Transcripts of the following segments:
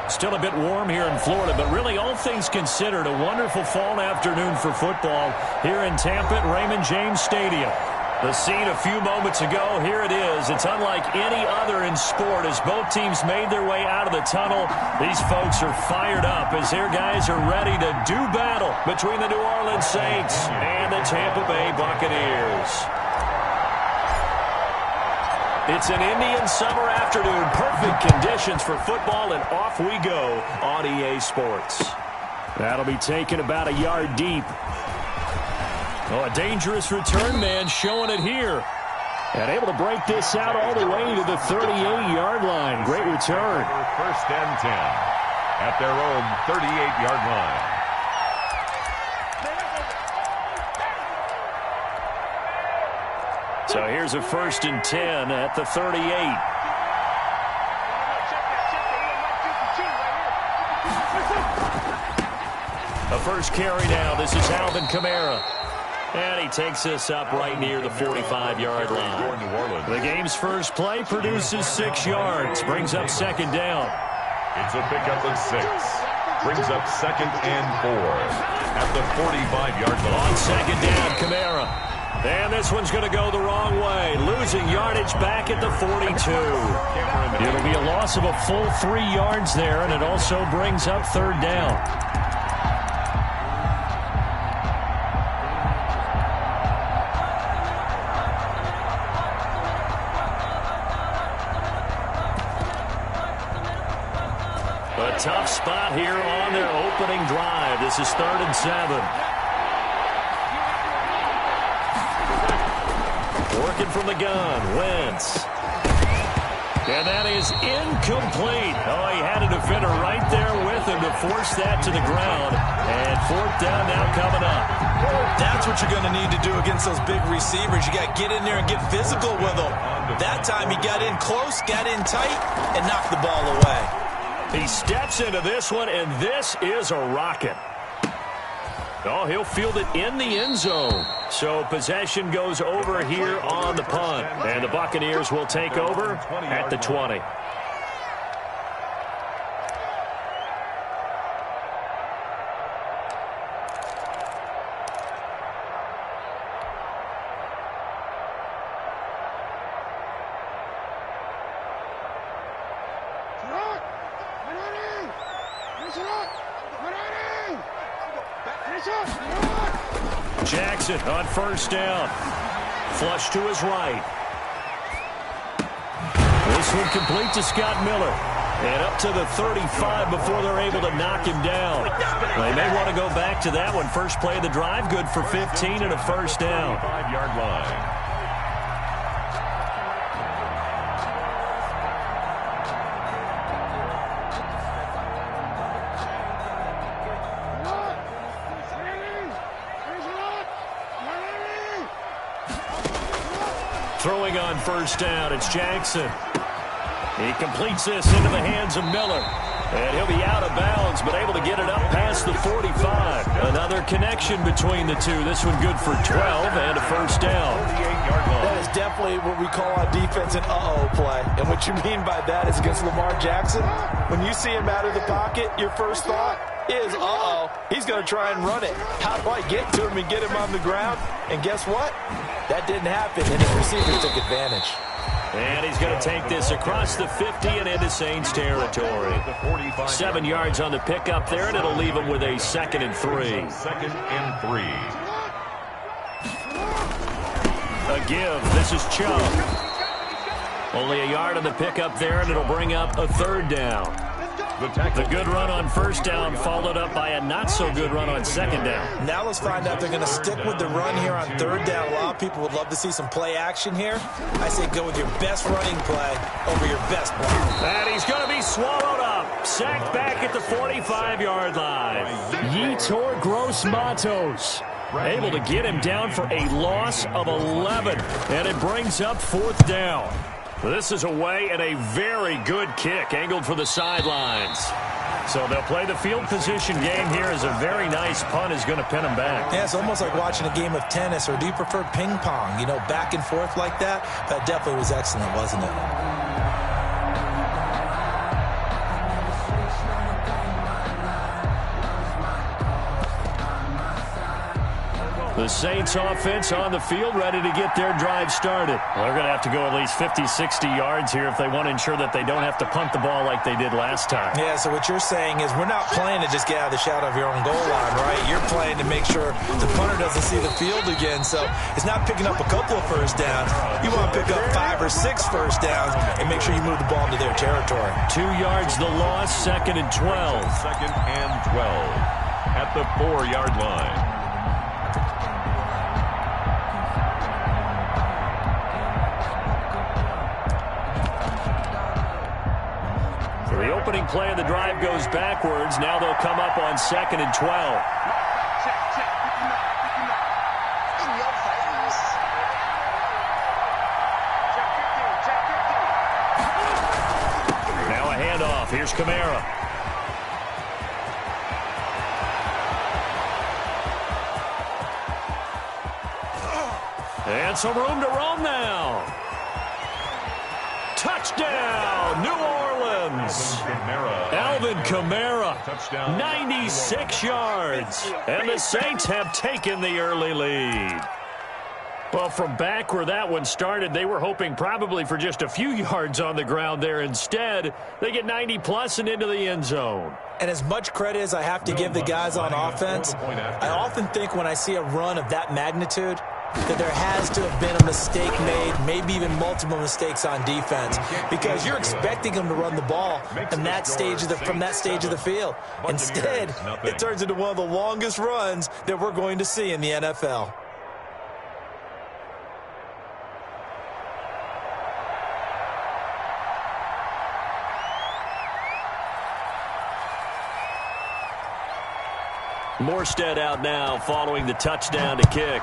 Still a bit warm here in Florida, but really all things considered, a wonderful fall afternoon for football here in Tampa at Raymond James Stadium. The scene a few moments ago, here it is. It's unlike any other in sport as both teams made their way out of the tunnel. These folks are fired up as their guys are ready to do battle between the New Orleans Saints and the Tampa Bay Buccaneers. It's an Indian summer afternoon. Perfect conditions for football, and off we go on EA Sports. That'll be taken about a yard deep. Oh, a dangerous return man showing it here. And able to break this out all the way to the 38-yard line. Great return. First and 10 at their own 38-yard line. So here's a first and 10 at the 38. A first carry now. This is Alvin Kamara. And he takes this up right near the 45-yard line. The game's first play produces 6 yards. Brings up second down. It's a pickup of 6. Brings up second and 4 at the 45-yard line. On second down, Kamara. And this one's going to go the wrong way. Losing yardage back at the 42. It'll be a loss of a full 3 yards there, and it also brings up third down. A tough spot here on their opening drive. This is 3rd and 7. Working from the gun, Wentz. And that is incomplete. Oh, he had a defender right there with him to force that to the ground. And 4th down now coming up. That's what you're going to need to do against those big receivers. You got to get in there and get physical with them. That time he got in close, got in tight, and knocked the ball away. He steps into this one, and this is a rocket. Oh, he'll field it in the end zone. So possession goes over here on the punt. And the Buccaneers will take over at the 20. Jackson on first down. Flush to his right. This one complete to Scott Miller. And up to the 35 before they're able to knock him down. They may want to go back to that one. First play of the drive, good for 15 and a first down. 5-yard line. Throwing on first down, it's Jackson. He completes this into the hands of Miller. And he'll be out of bounds, but able to get it up past the 45. Another connection between the two. This one good for 12 and a first down. That is definitely what we call on defense an uh-oh play. And what you mean by that is against Lamar Jackson, when you see him out of the pocket, your first thought is, uh-oh, he's going to try and run it. How do I get to him and get him on the ground? And guess what? That didn't happen, and his receivers took advantage. And he's going to take this across the 50 and into Saints territory. 7 yards on the pickup there, and it'll leave him with a 2nd and 3. 2nd and 3. A give. This is Chubb. Only a yard on the pickup there, and it'll bring up a 3rd down. The good run on first down followed up by a not-so-good run on 2nd down. Now let's find out they're going to stick with the run here on 3rd down. A lot of people would love to see some play action here. I say go with your best running play over your best block. And he's going to be swallowed up. Sacked back at the 45-yard line. Yetur Gross-Matos able to get him down for a loss of 11. And it brings up 4th down. This is away and a very good kick angled for the sidelines. So they'll play the field position game here as a very nice punt is going to pin them back. Yeah, it's almost like watching a game of tennis, or do you prefer ping pong? You know, back and forth like that? That definitely was excellent, wasn't it? The Saints offense on the field, ready to get their drive started. Well, they're going to have to go at least 50, 60 yards here if they want to ensure that they don't have to punt the ball like they did last time. Yeah, so what you're saying is we're not playing to just get out of the shadow of your own goal line, right? You're playing to make sure the punter doesn't see the field again. So it's not picking up a couple of first downs. You want to pick up 5 or 6 first downs and make sure you move the ball into their territory. 2 yards the loss, 2nd and 12. 2nd and 12 at the 4-yard line. The opening play of the drive goes backwards. Now they'll come up on 2nd and 12. Now a handoff. Here's Kamara. And some room to roam now. Touchdown, New Orleans. Alvin Kamara, 96 yards. And the Saints have taken the early lead. Well, from back where that one started, they were hoping probably for just a few yards on the ground there. Instead, they get 90-plus and into the end zone. And as much credit as I have to give the guys on offense, I often think when I see a run of that magnitude that there has to have been a mistake made, maybe even multiple mistakes on defense, because you're expecting them to run the ball from that stage of the field. Instead, it turns into one of the longest runs that we're going to see in the NFL. Morstead out now following the touchdown to kick.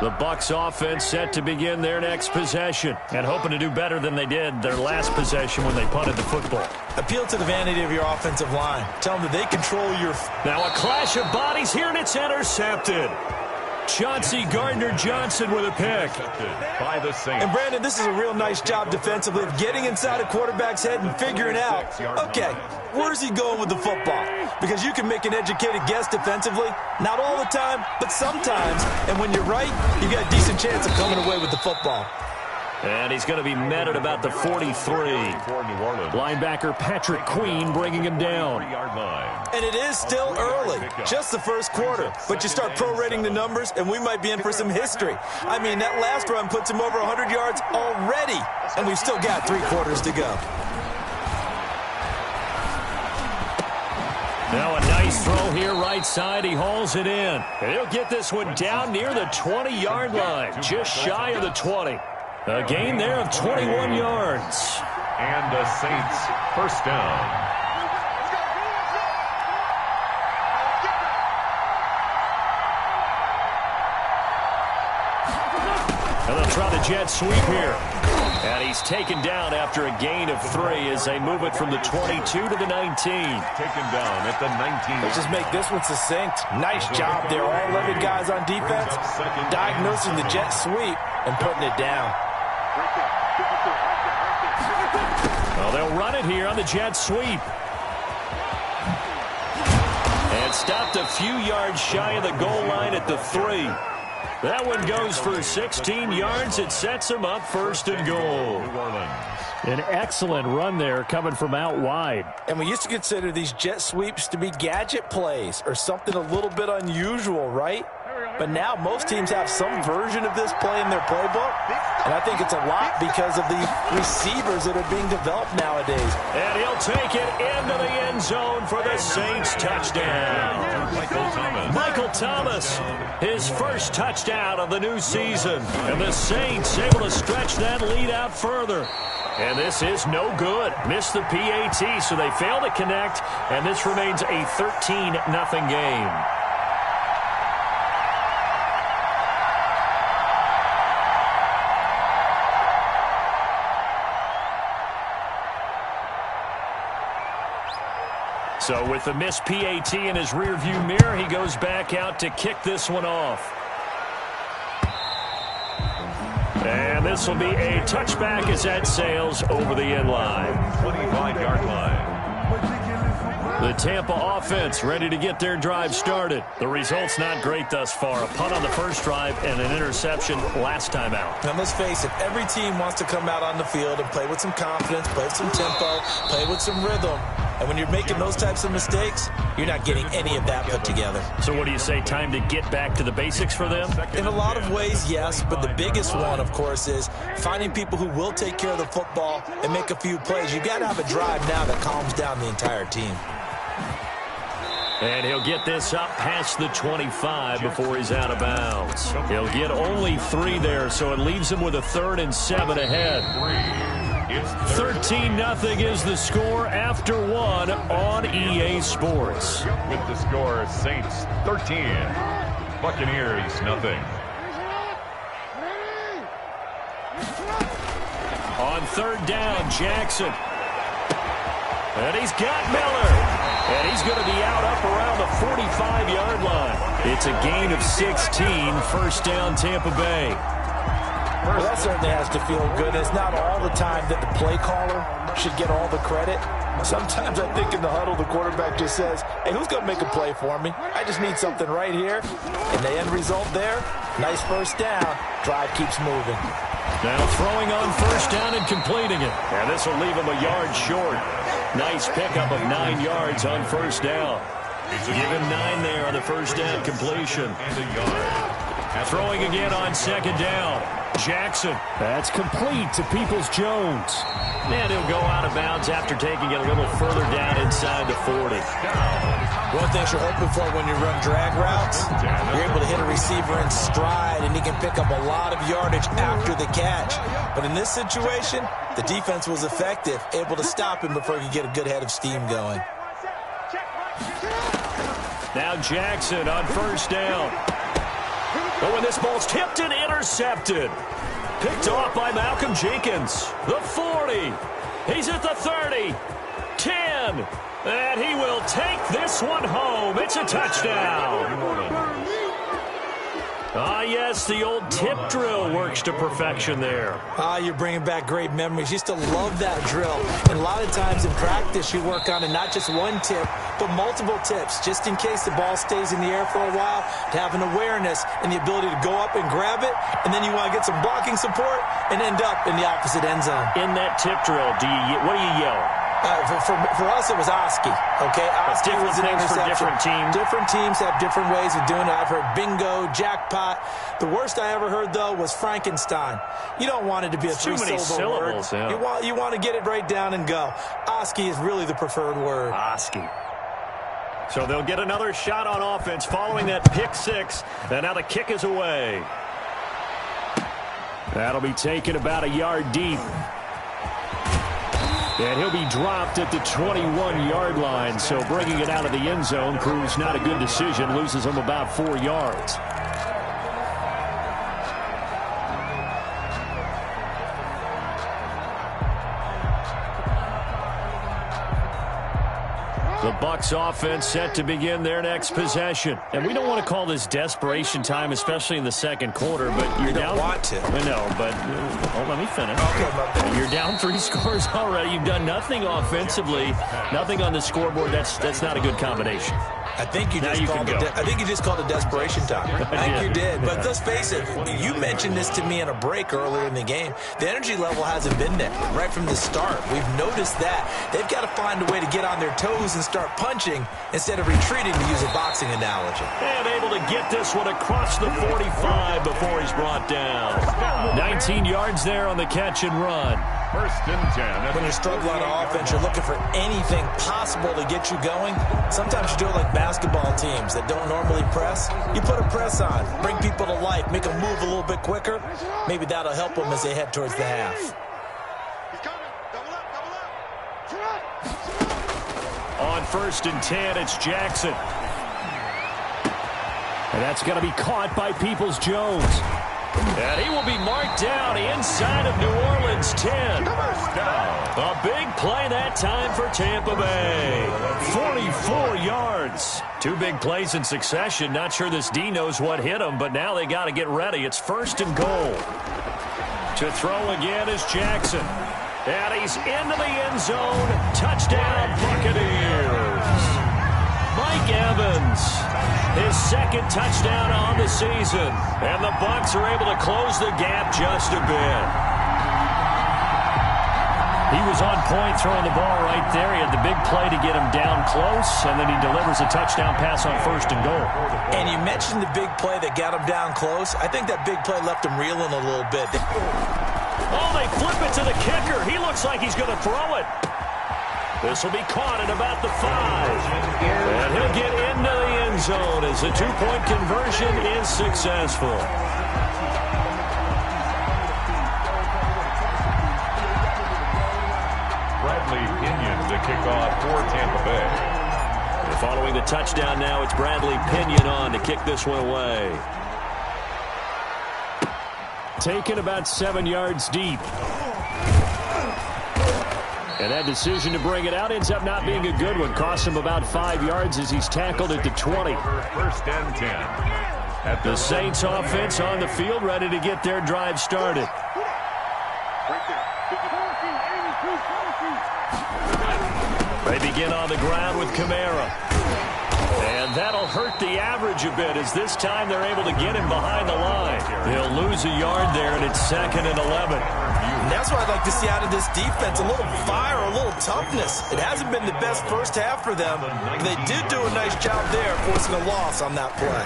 The Bucs offense set to begin their next possession and hoping to do better than they did their last possession when they punted the football. Appeal to the vanity of your offensive line. Tell them that they control your... Now a clash of bodies here, and it's intercepted. Chauncey Gardner-Johnson with a pick. By the Saints. And Brandon, this is a real nice job defensively of getting inside a quarterback's head and figuring out, okay, where's he going with the football? Because you can make an educated guess defensively, not all the time, but sometimes. And when you're right, you got a decent chance of coming away with the football. And he's going to be met at about the 43. Linebacker Patrick Queen bringing him down. And it is still early, just the first quarter. But you start prorating the numbers, and we might be in for some history. I mean, that last run puts him over 100 yards already, and we've still got 3 quarters to go. Now a nice throw here right side. He hauls it in. And he'll get this one down near the 20-yard line, just shy of the 20. A gain there of 21 yards. And the Saints first down. And they'll try the jet sweep here. And he's taken down after a gain of 3 as they move it from the 22 to the 19. Taken down at the 19. Let's just make this one succinct. Nice job there. All 11 guys on defense diagnosing the jet sweep and putting it down. Well, they'll run it here on the jet sweep. And stopped a few yards shy of the goal line at the 3. That one goes for 16 yards. It sets him up 1st and goal. New Orleans. An excellent run there coming from out wide. And we used to consider these jet sweeps to be gadget plays or something a little bit unusual, right? But now most teams have some version of this play in their playbook. And I think it's a lot because of the receivers that are being developed nowadays. And he'll take it into the end zone for the Saints touchdown. Michael Thomas, his first touchdown of the new season. And the Saints able to stretch that lead out further. And this is no good. Missed the PAT, so they fail to connect. And this remains a 13-0 game. So with the missed PAT in his rearview mirror, he goes back out to kick this one off. And this will be a touchback as that sails over the end line. 25-yard line. The Tampa offense ready to get their drive started. The result's not great thus far. A punt on the first drive and an interception last time out. Now, let's face it, every team wants to come out on the field and play with some confidence, play with some tempo, play with some rhythm. And when you're making those types of mistakes, you're not getting any of that put together. So what do you say, time to get back to the basics for them? In a lot of ways, yes, but the biggest one, of course, is finding people who will take care of the football and make a few plays. You've got to have a drive now that calms down the entire team. And he'll get this up past the 25 before he's out of bounds. He'll get only 3 there, so it leaves him with a 3rd and 7 ahead. 13-0 is the score after 1 on EA Sports. With the score, Saints 13, Buccaneers 0. On 3rd down, Jackson. And he's got Miller. And he's going to be out up around the 45-yard line. It's a gain of 16, 1st down Tampa Bay. Well, that certainly has to feel good. It's not all the time that the play caller should get all the credit. Sometimes I think in the huddle, the quarterback just says, hey, who's going to make a play for me? I just need something right here. And the end result there, nice 1st down. Drive keeps moving. Now throwing on 1st down and completing it. And this will leave him a yard short. Nice pickup of 9 yards on 1st down. Give him 9 there on the 1st down completion. And a yard. Throwing again on 2nd down. Jackson. That's complete to Peoples-Jones. And he'll go out of bounds after taking it a little further down inside the 40. One thing you're hoping for when you run drag routes, you're able to hit a receiver in stride, and he can pick up a lot of yardage after the catch. But in this situation, the defense was effective, able to stop him before he could get a good head of steam going. Now Jackson on 1st down. But when this ball's tipped and intercepted. Picked off by Malcolm Jenkins. The 40. He's at the 30. 10. And he will take this one home. It's a touchdown. Ah, yes, the old tip drill works to perfection there. You're bringing back great memories. Used to love that drill. And a lot of times in practice, you work on it, not just one tip, but multiple tips, just in case the ball stays in the air for a while, to have an awareness and the ability to go up and grab it, and then you want to get some blocking support and end up in the opposite end zone. In that tip drill, what do you yell? For us, it was Oski. Okay, Oski was an interception. For different teams. Different teams have different ways of doing it. I've heard bingo, jackpot. The worst I ever heard, though, was Frankenstein. You don't want it to be a three-syllable word. Yeah. You want to get it right down and go. Oski is really the preferred word. Oski. So they'll get another shot on offense following that pick 6. And now the kick is away. That'll be taken about a yard deep. And he'll be dropped at the 21-yard line. So bringing it out of the end zone proves not a good decision. Loses him about 4 yards. The Bucs offense set to begin their next possession. And we don't want to call this desperation time, especially in the second quarter, but you're down. You don't want to. I know, but let me finish. Okay, you're down 3 scores already. You've done nothing offensively, nothing on the scoreboard. That's not a good combination. I think you just called it desperation time. I think you did. But let's face it, you mentioned this to me in a break earlier in the game. The energy level hasn't been there right from the start. We've noticed that. They've got to find a way to get on their toes and start punching instead of retreating, to use a boxing analogy. And able to get this one across the 45 before he's brought down. 19 yards there on the catch and run. 1st and 10. When you're struggling on offense, you're looking for anything possible to get you going. Sometimes you do it like basketball teams that don't normally press. You put a press on, bring people to life, make them move a little bit quicker. Maybe that'll help them as they head towards the half. On 1st and 10, it's Jackson. And that's going to be caught by Peoples-Jones. And he will be marked down inside of New Orleans 10. A big play that time for Tampa Bay. 44 yards. Two big plays in succession. Not sure this D knows what hit him, but now they got to get ready. It's 1st and goal. To throw again is Jackson. And he's into the end zone. Touchdown, Buccaneers. Mike Evans, his 2nd touchdown on the season. And the Bucs are able to close the gap just a bit. He was on point throwing the ball right there. He had the big play to get him down close, and then he delivers a touchdown pass on 1st and goal. And you mentioned the big play that got him down close. I think that big play left him reeling a little bit. Oh, they flip it to the kicker. He looks like he's going to throw it. This will be caught at about the 5. And he'll get into the end zone as the 2-point conversion is successful. Bradley Pinion to kick off for Tampa Bay. And following the touchdown now, it's Bradley Pinion on to kick this one away. Taken about 7 yards deep. And that decision to bring it out ends up not being a good one. Costs him about 5 yards as he's tackled at the 20. 1st and 10. At the Saints offense on the field, ready to get their drive started. They begin on the ground with Kamara. And that'll hurt the average a bit as this time they're able to get him behind the line. He'll lose a yard there, and it's 2nd and 11. And that's what I'd like to see out of this defense, a little fire, a little toughness. It hasn't been the best first half for them. They did do a nice job there, forcing a loss on that play.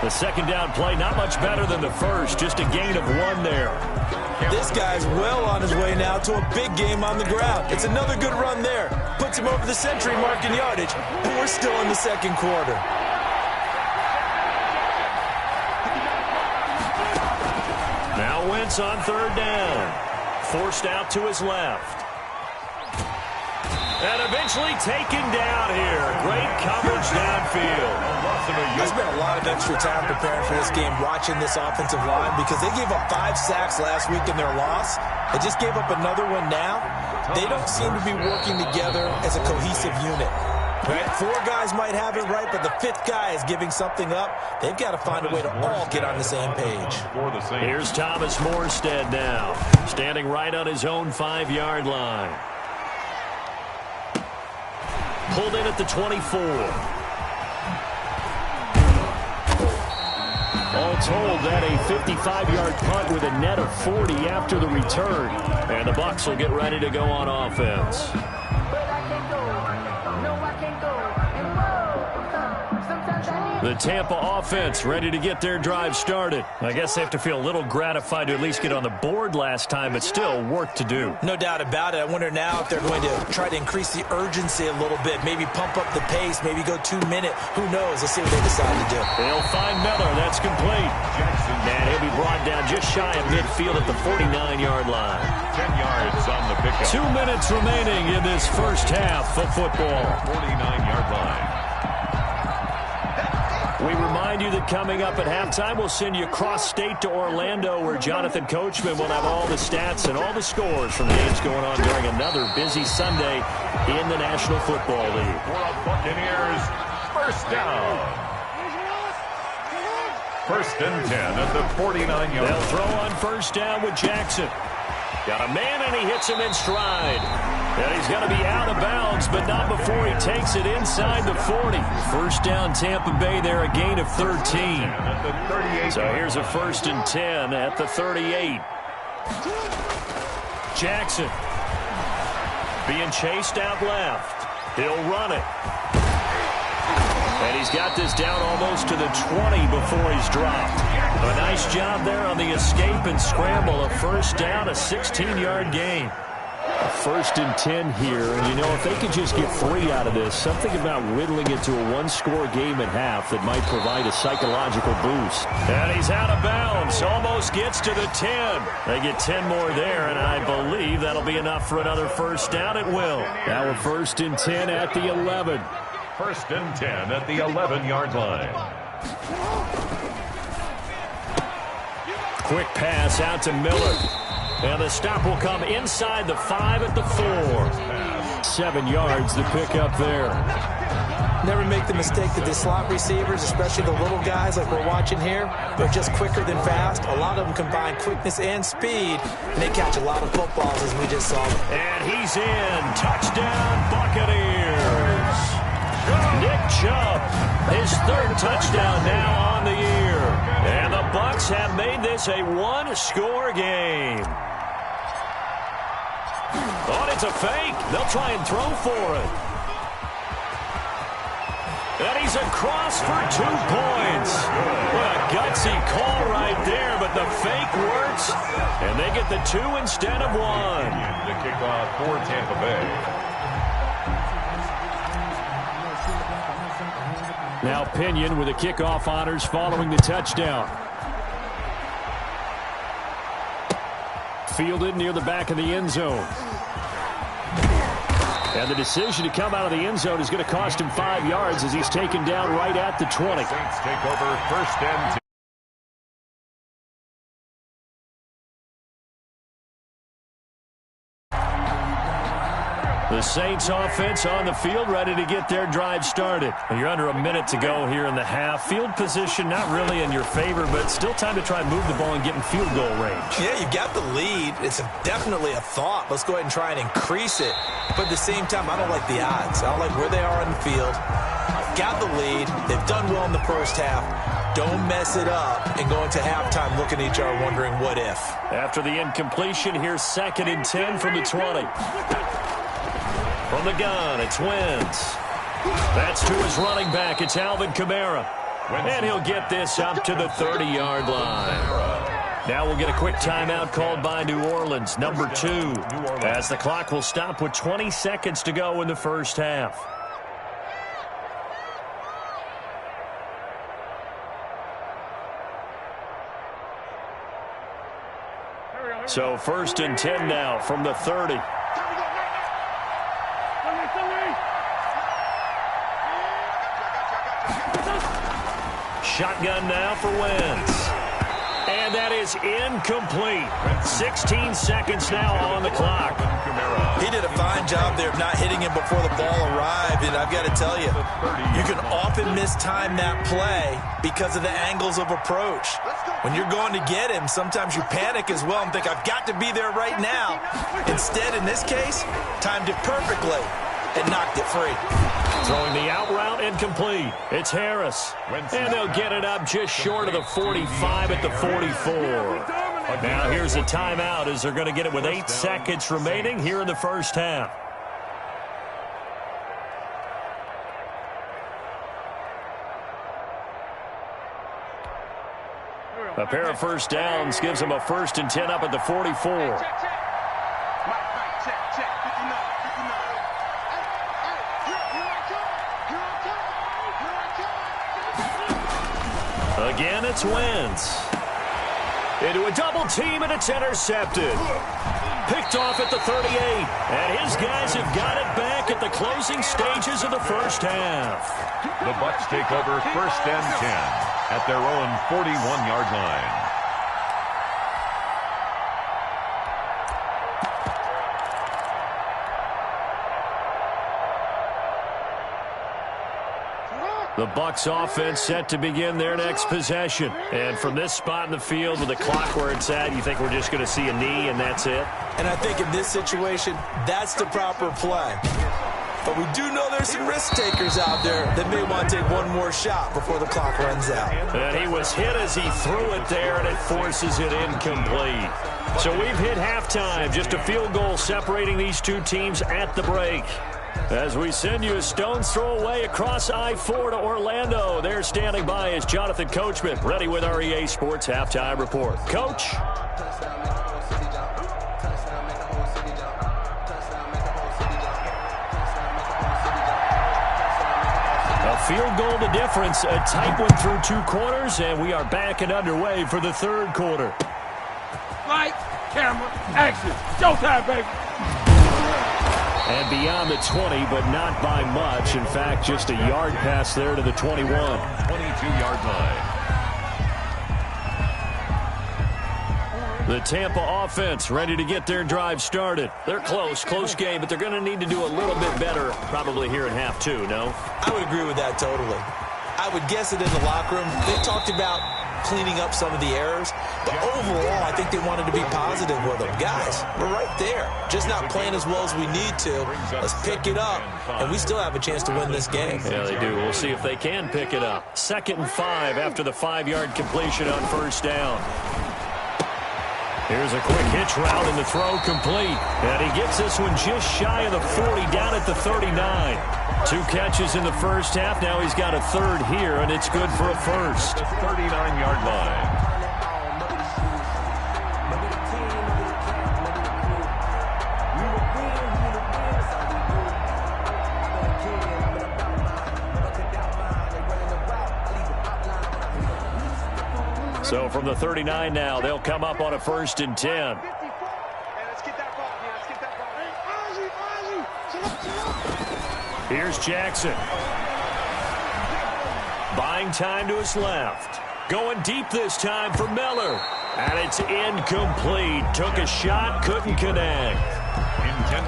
The 2nd down play, not much better than the first, just a gain of 1 there. This guy's well on his way now to a big game on the ground. It's another good run there. Puts him over the century mark in yardage, and we're still in the 2nd quarter. Now Wentz on 3rd down. Forced out to his left. And eventually taken down here. Great coverage downfield. I spent a lot of extra time preparing for this game, watching this offensive line, because they gave up 5 sacks last week in their loss. They just gave up another one now. They don't seem to be working together as a cohesive unit. Right? 4 guys might have it right, but the 5th guy is giving something up. They've got to find a way to all get on the same page. Here's Thomas Morstead now, standing right on his own 5-yard line. Pulled in at the 24. All told, that a 55-yard punt with a net of 40 after the return. And the Bucs will get ready to go on offense. The Tampa offense ready to get their drive started. I guess they have to feel a little gratified to at least get on the board last time, but still work to do. No doubt about it. I wonder now if they're going to try to increase the urgency a little bit, maybe pump up the pace, maybe go 2-minute. Who knows? Let's see what they decide to do. They'll find Miller. That's complete. And he'll be brought down just shy of midfield at the 49-yard line. 10 yards on the pickup. 2 minutes remaining in this first half of football. 49-yard line. We remind you that coming up at halftime, we'll send you cross-state to Orlando, where Jonathan Coachman will have all the stats and all the scores from games going on during another busy Sunday in the National Football League. For the Buccaneers, 1st down. 1st and 10 at the 49-yard line. They'll throw on 1st down with Jackson. Got a man, and he hits him in stride. And he's going to be out of bounds, but not before he takes it inside the 40. 1st down, Tampa Bay there, a gain of 13. So here's a 1st and 10 at the 38. Jackson being chased out left. He'll run it. And he's got this down almost to the 20 before he's dropped. A nice job there on the escape and scramble. A 1st down, a 16-yard gain. A 1st and 10 here, and you know, if they could just get 3 out of this, something about whittling it to a 1-score game at half that might provide a psychological boost. And he's out of bounds, almost gets to the 10. They get 10 more there, and I believe that'll be enough for another 1st down. It will. Now a 1st and 10 at the 11. 1st and 10 at the 11-yard line. Quick pass out to Miller. And the stop will come inside the 5 at the 4. 7 yards to pick up there. Never make the mistake that the slot receivers, especially the little guys like we're watching here, they're just quicker than fast. A lot of them combine quickness and speed, and they catch a lot of footballs as we just saw. And he's in. Touchdown, Buccaneers. Nick Chubb, his 3rd touchdown now on the year. And the Bucs have made this a 1-score game. Oh, it's a fake. They'll try and throw for it. And he's across for 2 points. What a gutsy call right there, but the fake works, and they get the 2 instead of 1. The kickoff for Tampa Bay. Now Pinion with the kickoff honors following the touchdown. Fielded near the back of the end zone. And the decision to come out of the end zone is going to cost him 5 yards as he's taken down right at the 20. Saints take over 1st and 10. The Saints offense on the field, ready to get their drive started. You're under a minute to go here in the half. Field position not really in your favor, but still time to try and move the ball and get in field goal range. Yeah, you've got the lead. It's definitely a thought. Let's go ahead and try and increase it. But at the same time, I don't like the odds. I don't like where they are on the field. Got the lead. They've done well in the first half. Don't mess it up and go into halftime looking at each other wondering what if. After the incompletion, here's 2nd and 10 from the 20. From the gun, it's Wentz. That's to his running back. It's Alvin Kamara. And he'll get this up to the 30-yard line. Now we'll get a quick timeout called by New Orleans, number 2, as the clock will stop with 20 seconds to go in the first half. So 1st and 10 now from the 30. Shotgun now for Wentz. And that is incomplete. 16 seconds now on the clock. He did a fine job there of not hitting him before the ball arrived. And I've got to tell you, you can often mistime that play because of the angles of approach. When you're going to get him, sometimes you panic as well and think, I've got to be there right now. Instead, in this case, timed it perfectly and knocked it free. Throwing the out route incomplete. It's Harris. And they'll get it up just short of the 45 at the 44. Now here's a timeout as they're going to get it with 8 seconds remaining here in the first half. A pair of first downs gives them a 1st and 10 up at the 44. Again, it's Wentz. Into a double team, and it's intercepted. Picked off at the 38. And his guys have got it back at the closing stages of the first half. The Bucs take over 1st and 10 at their own 41-yard line. The Bucs offense set to begin their next possession. And from this spot in the field with the clock where it's at, you think we're just going to see a knee and that's it? And I think in this situation, that's the proper play. But we do know there's some risk takers out there that may want to take one more shot before the clock runs out. And he was hit as he threw it there, and it forces it incomplete. So we've hit halftime. Just a field goal separating these two teams at the break. As we send you a stone's throw away across I-4 to Orlando. There standing by is Jonathan Coachman, ready with our EA Sports Halftime Report. Coach? A field goal to difference, a tight one through 2 quarters, and we are back and underway for the 3rd quarter. Light, camera, action. Showtime, baby. And beyond the 20, but not by much. In fact, just a yard pass there to the 21. 22-yard line. The Tampa offense ready to get their drive started. They're close game, but they're going to need to do a little bit better probably here in half two, no? I would agree with that totally. I would guess that in the locker room, they talked about cleaning up some of the errors, but overall, I think they wanted to be positive with them. Guys, we're right there. Just not playing as well as we need to. Let's pick it up, and we still have a chance to win this game. Yeah, they do. We'll see if they can pick it up. 2nd and 5 after the 5-yard completion on first down. Here's a quick hitch route and the throw complete. And he gets this one just shy of the 40 down at the 39. 2 catches in the first half. Now he's got a third here, and it's good for a first. The 39-yard line. So from the 39 now, they'll come up on a 1st and 10. Here's Jackson. Buying time to his left. Going deep this time for Miller. And it's incomplete. Took a shot, couldn't connect.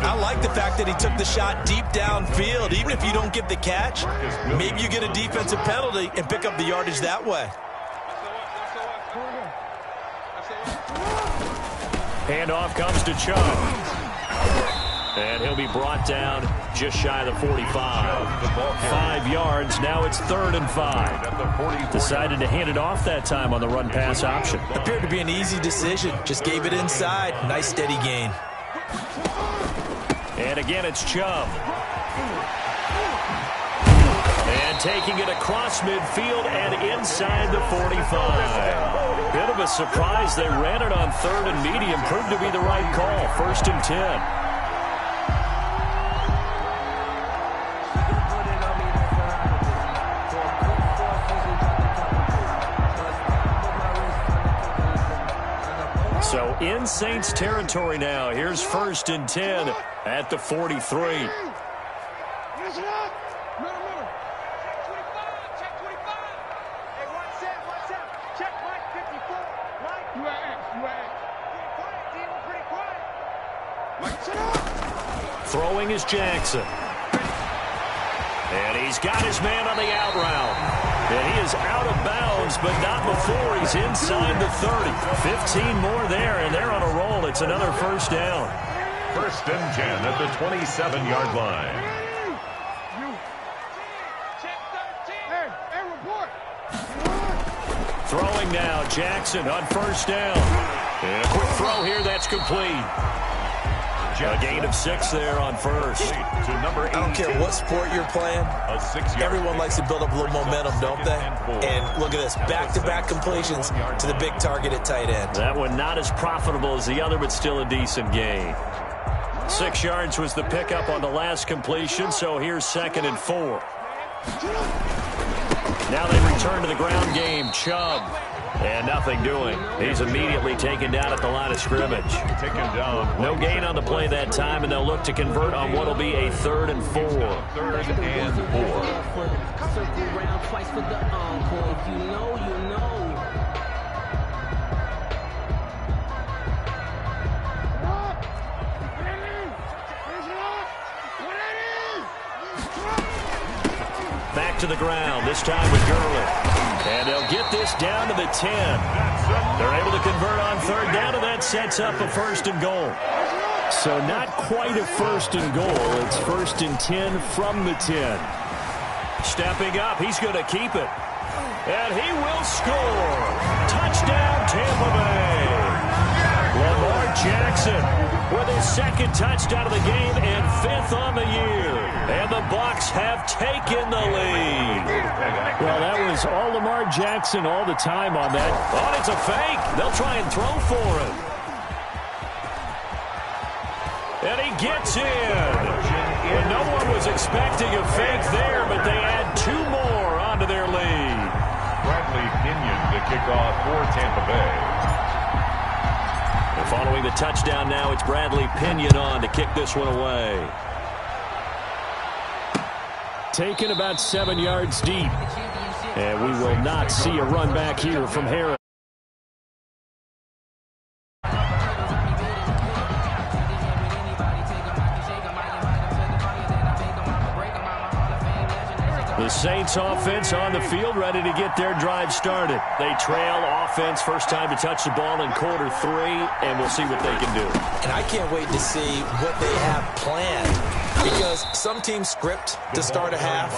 I like the fact that he took the shot deep downfield. Even if you don't get the catch, maybe you get a defensive penalty and pick up the yardage that way. Handoff comes to Chubb. And he'll be brought down just shy of the 45. 5 yards. Now it's 3rd and 5. Decided to hand it off that time on the run-pass option. Appeared to be an easy decision. Just gave it inside. Nice steady gain. And again, it's Chubb. And taking it across midfield and inside the 45. Bit of a surprise. They ran it on 3rd and medium. Proved to be the right call. 1st and 10. So in Saints territory now. Here's 1st and 10 at the 43. Throwing is Jackson. And he's got his man on the out route. And he is out of bounds, but not before he's inside the 30. 15 more there, and they're on a roll. It's another 1st down. 1st and 10 at the 27-yard line. Throwing now, Jackson on 1st down. And a quick throw here, that's complete. A gain of 6 there on 1st. I don't care what sport you're playing. Everyone likes to build up a little momentum, don't they? And look at this, back-to-back completions to the big target at tight end. That one not as profitable as the other, but still a decent gain. 6 yards was the pickup on the last completion, so here's 2nd and 4. Now they return to the ground game. Chubb. And nothing doing. He's immediately taken down at the line of scrimmage. Taken down. No gain on the play that time, and they'll look to convert on what will be a 3rd and 4. 3rd and 4. Back to the ground, this time with Gurley. And they'll get this down to the 10. They're able to convert on 3rd down, and that sets up a 1st and goal. So not quite a 1st and goal. It's 1st and 10 from the 10. Stepping up, he's going to keep it. And he will score. Touchdown, Tampa Bay. Lamar Jackson with his 2nd touchdown of the game and 5th on the year. And the Bucs have taken the lead. Well, that was all Lamar Jackson all the time on that. Oh, it's a fake. They'll try and throw for it. And he gets in. And no one was expecting a fake there, but they add 2 more onto their lead. Bradley Pinion to kick off for Tampa Bay. And following the touchdown now, it's Bradley Pinion on to kick this one away. Taken about 7 yards deep. And we will not see a run back here from Harris. Saints offense on the field, ready to get their drive started. They trail offense, first time to touch the ball in quarter 3, and we'll see what they can do. And I can't wait to see what they have planned, because some teams script to start a half.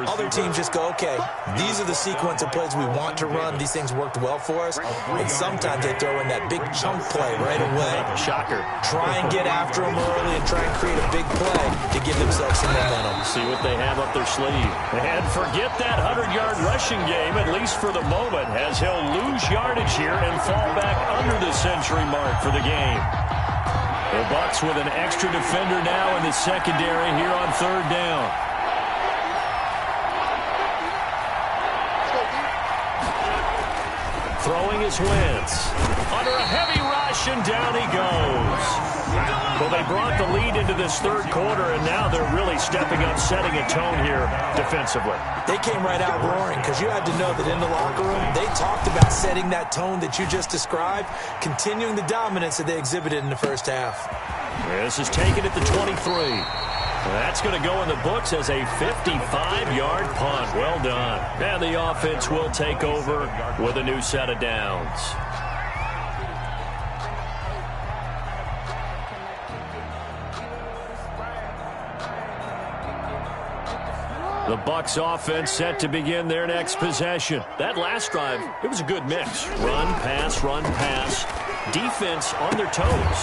Other teams just go, okay, these are the sequence of plays we want to run. These things worked well for us. And sometimes they throw in that big chunk play right away. Shocker. Try and get after them early and try and create a big play to give themselves some momentum. See what they have up their sleeve. And forget that 100-yard rushing game, at least for the moment, as he'll lose yardage here and fall back under the century mark for the game. The Bucs with an extra defender now in the secondary here on third down. Throwing is Wentz. Under a heavy rush, and down he goes. Well, they brought the lead into this third quarter, and now they're really stepping up, setting a tone here defensively. They came right out roaring, because you had to know that in the locker room, they talked about setting that tone that you just described, continuing the dominance that they exhibited in the first half. This is taken at the 23. That's going to go in the books as a 55-yard punt. Well done. And the offense will take over with a new set of downs. The Bucs offense set to begin their next possession. That last drive, it was a good mix. Run, pass, defense on their toes.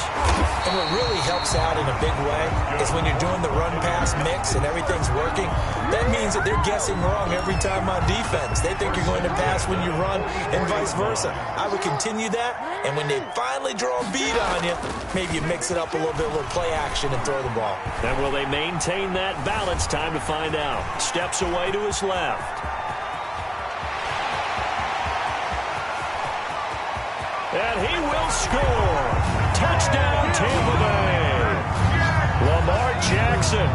And what really helps out in a big way is when you're doing the run-pass mix and everything's working, that means that they're guessing wrong every time on defense. They think you're going to pass when you run and vice versa. I would continue that, and when they finally draw a beat on you, maybe you mix it up a little bit, a little play action and throw the ball. And will they maintain that balance? Time to find out. Steps away to his left. And he will score. Touchdown, Tampa Bay. Lamar Jackson,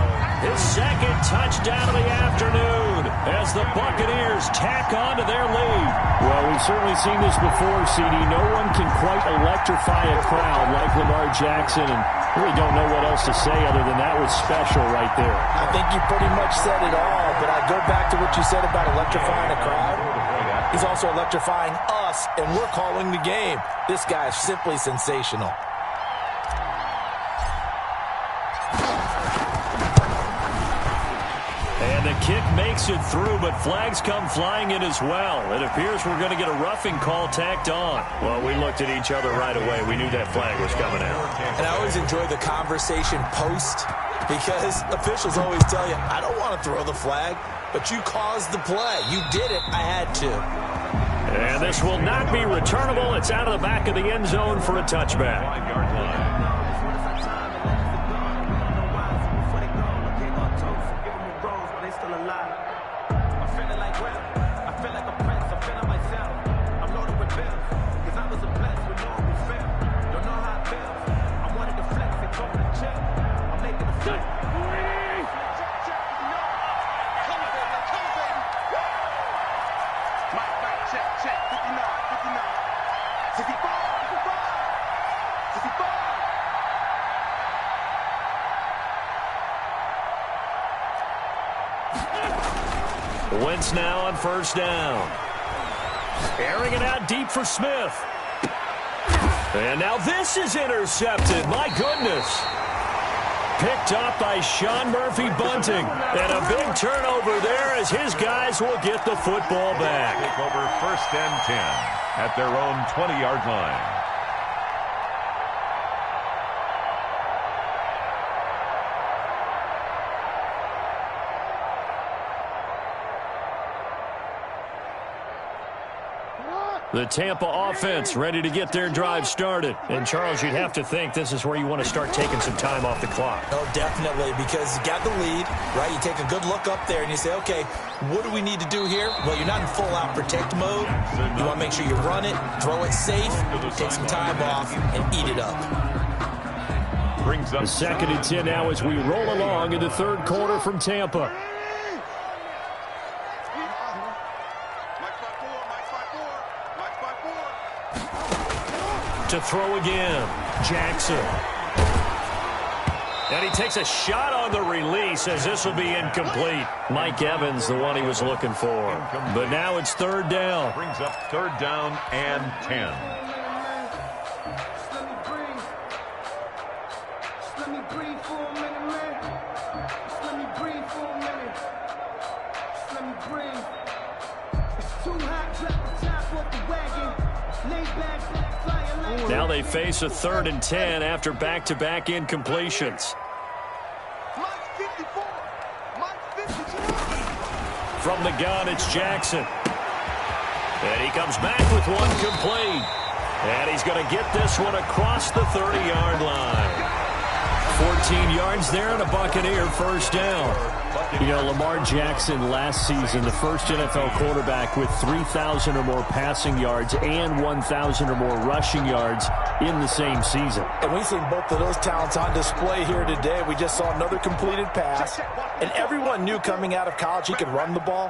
his second touchdown of the afternoon as the Buccaneers tack on to their lead. Well, we've certainly seen this before, CD. No one can quite electrify a crowd like Lamar Jackson, and really don't know what else to say other than that was special right there. I think you pretty much said it all, but I go back to what you said about electrifying a crowd. He's also electrifying us, and we're calling the game. This guy is simply sensational. And the kick makes it through, but flags come flying in as well. It appears we're going to get a roughing call tacked on. Well, we looked at each other right away. We knew that flag was coming out. And I always enjoy the conversation post, because officials always tell you, I don't want to throw the flag, but you caused the play. You did it. I had to. And this will not be returnable. It's out of the back of the end zone for a touchback. 5-yard line. Wentz now on first down. Airing it out deep for Smith. And now this is intercepted. My goodness. Picked up by Sean Murphy Bunting. And a big turnover there as his guys will get the football back. Take over first and 10 at their own 20-yard line. The Tampa offense ready to get their drive started. And, Charles, you'd have to think this is where you want to start taking some time off the clock. Oh, definitely, because you got the lead, right? You take a good look up there and you say, okay, what do we need to do here? Well, you're not in full-out protect mode. You want to make sure you run it, throw it safe, take some time off, and eat it up. Brings up the second and 10 now as we roll along in the third quarter from Tampa. To throw again, Jackson. And he takes a shot on the release as this will be incomplete. Mike Evans, the one he was looking for. But now it's third down. Brings up third down and 10. Now they face a 3rd and 10 after back-to-back incompletions. From the gun, it's Jackson. And he comes back with one complete. And he's going to get this one across the 30-yard line. 14 yards there and a Buccaneer first down. You know, Lamar Jackson last season, the first NFL quarterback with 3,000 or more passing yards and 1,000 or more rushing yards in the same season. And we've seen both of those talents on display here today. We just saw another completed pass. And everyone knew coming out of college he could run the ball.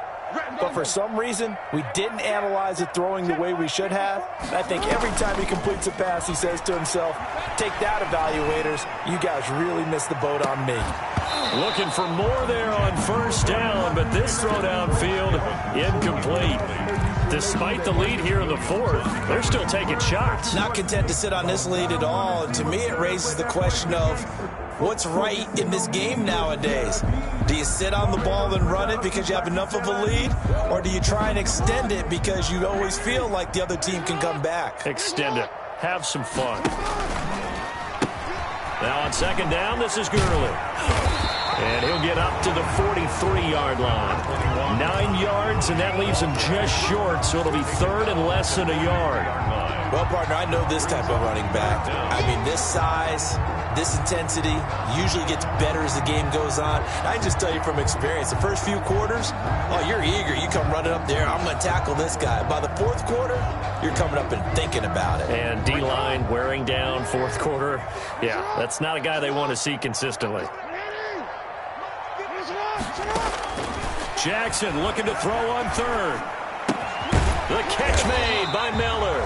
But for some reason, we didn't analyze it throwing the way we should have. And I think every time he completes a pass, he says to himself, take that, evaluators. You guys really missed the boat on me. Looking for more there on first down, but this throw downfield incomplete. Despite the lead here in the 4th, they're still taking shots. Not content to sit on this lead at all. And to me, it raises the question of what's right in this game nowadays. Do you sit on the ball and run it because you have enough of a lead? Or do you try and extend it because you always feel like the other team can come back? Extend it. Have some fun. Now on second down, this is Gurley. And he'll get up to the 43-yard line. 9 yards, and that leaves him just short, so it'll be 3rd and less than a yard. Well, partner, I know this type of running back. I mean, this size, this intensity usually gets better as the game goes on. I can just tell you from experience, the first few quarters, oh, you're eager. You come running up there, I'm going to tackle this guy. By the 4th quarter, you're coming up and thinking about it. And D-line wearing down 4th quarter. Yeah, that's not a guy they want to see consistently. Jackson looking to throw on 3rd. The catch made by Miller.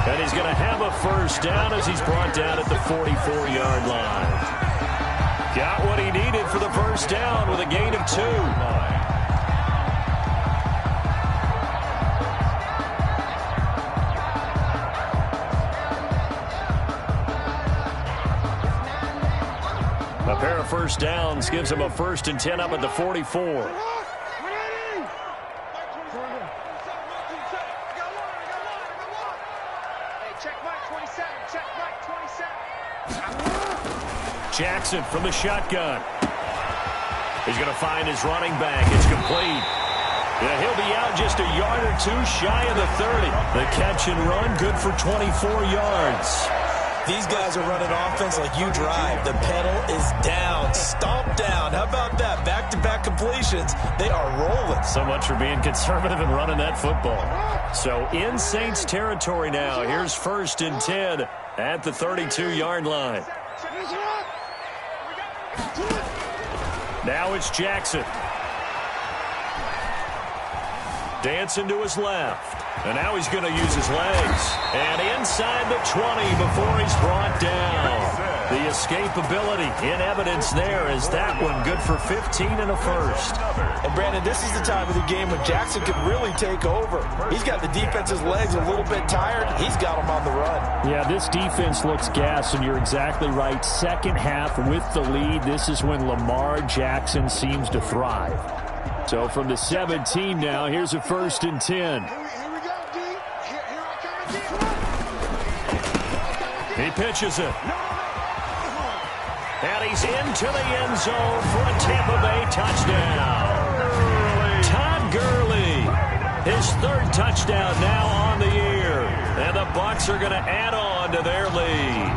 And he's going to have a first down as he's brought down at the 44-yard line. Got what he needed for the first down with a gain of 2. A pair of first downs gives him a 1st and 10 up at the 44. Jackson from the shotgun. He's going to find his running back. It's complete. Yeah, he'll be out just a yard or 2 shy of the 30. The catch and run good for 24 yards. These guys are running offense like you drive. The pedal is down, stomp down. How about that? Back-to-back completions. They are rolling. So much for being conservative and running that football. So in Saints territory now. Here's 1st and 10 at the 32-yard line. Now it's Jackson. Dancing to his left. And now he's going to use his legs. And inside the 20 before he's brought down. The escapability in evidence there as that one good for 15 and a first. And Brandon, this is the time of the game when Jackson can really take over. He's got the defense's legs a little bit tired. He's got them on the run. Yeah, this defense looks gassed, and you're exactly right. Second half with the lead, this is when Lamar Jackson seems to thrive. So from the 17 now, here's a 1st and 10. He pitches it. And he's into the end zone for a Tampa Bay touchdown. Todd Gurley, his 3rd touchdown now on the year. And the Bucs are going to add on to their lead.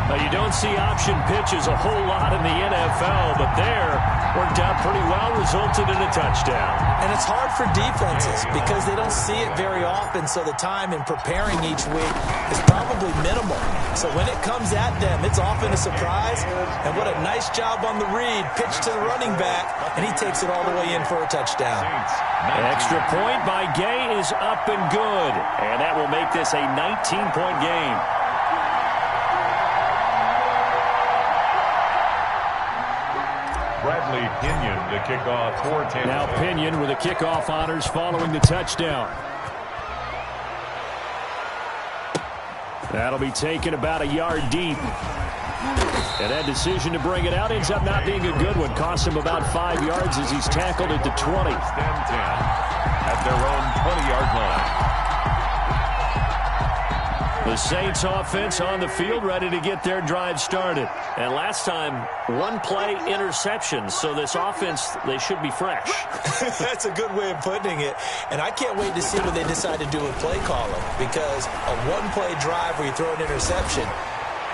Now, you don't see option pitches a whole lot in the NFL, but there worked out pretty well, resulted in a touchdown. And it's hard for defenses because they don't see it very often, so the time in preparing each week is probably minimal. So when it comes at them, it's often a surprise. And what a nice job on the read. Pitch to the running back, and he takes it all the way in for a touchdown. Extra point by Gay is up and good. And that will make this a 19-point game. Bradley Pinion to kick off for Tampa. Now Pinion with the kickoff honors following the touchdown. That'll be taken about a yard deep. And that decision to bring it out ends up not being a good one. Cost him about 5 yards as he's tackled at the 20. 10 at their own 20-yard line. The Saints offense on the field ready to get their drive started. And last time, one-play interception. So this offense, they should be fresh. That's a good way of putting it. And I can't wait to see what they decide to do with play calling. Because a one-play drive where you throw an interception,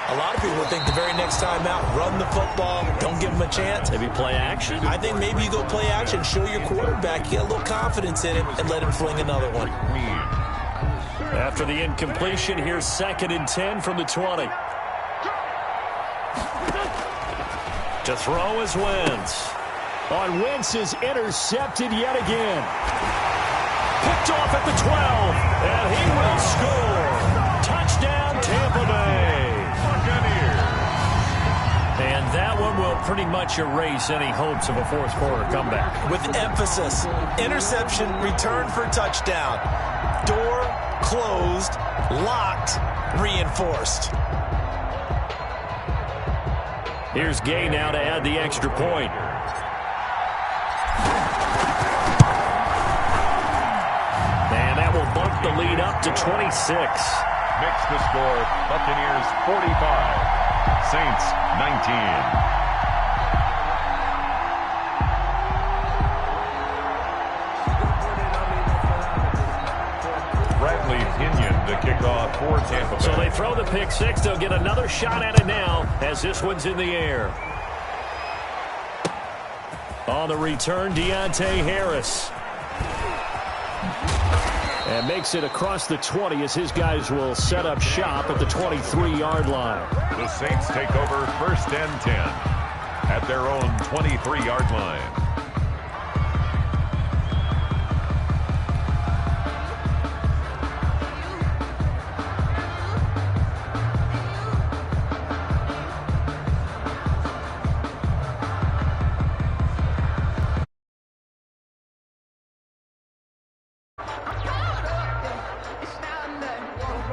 a lot of people think the very next time out, run the football, don't give them a chance. Maybe play action? I think maybe you go play action, show your quarterback, get a little confidence in him, and let him fling another one. After the incompletion, here's 2nd and 10 from the 20. To throw is Wentz. On Wentz is intercepted yet again. Picked off at the 12. And he will score. Touchdown, Tampa Bay. And that one will pretty much erase any hopes of a fourth quarter comeback. With emphasis, interception, return for touchdown. Door closed, locked, reinforced. Here's Gay now to add the extra point. And that will bump the lead up to 26. Makes the score Buccaneers 45, Saints 19. To kick off for Tampa Bay. So they throw the pick six. They'll get another shot at it now as this one's in the air. On the return, Deontay Harris. And makes it across the 20 as his guys will set up shop at the 23-yard line. The Saints take over 1st and 10 at their own 23-yard line.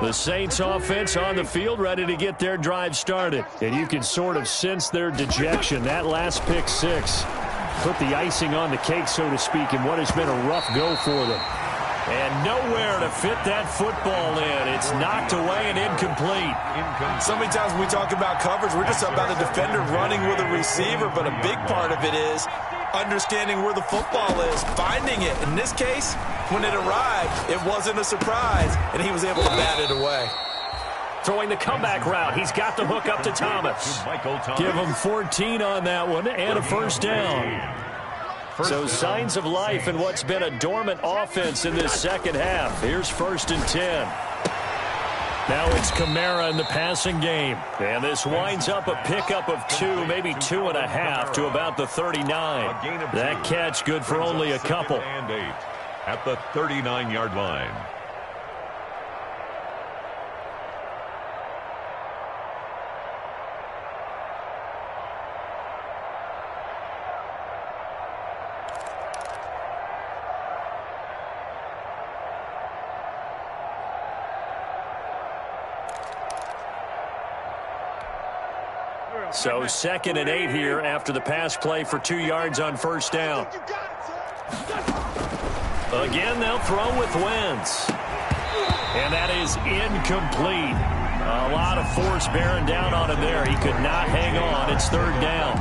The Saints offense on the field ready to get their drive started. And you can sort of sense their dejection. That last pick six put the icing on the cake, so to speak, in what has been a rough go for them. And nowhere to fit that football in. It's knocked away and incomplete. So many times when we talk about coverage, we're just about a defender running with a receiver, but a big part of it is understanding where the football is, finding it. In this case, when it arrived, it wasn't a surprise, and he was able to bat it away. Throwing the comeback route. He's got the hook up to Thomas. Give him 14 on that one and a first down. So signs of life in what's been a dormant offense in this second half. Here's 1st and 10. Now it's Kamara in the passing game. And this winds up a pickup of 2, maybe 2.5 to about the 39. That catch good for only a couple. And 8 at the 39-yard line. So 2nd and 8 here after the pass play for 2 yards on first down. Again, they'll throw with Wentz. And that is incomplete. A lot of force bearing down on him there. He could not hang on. It's 3rd down.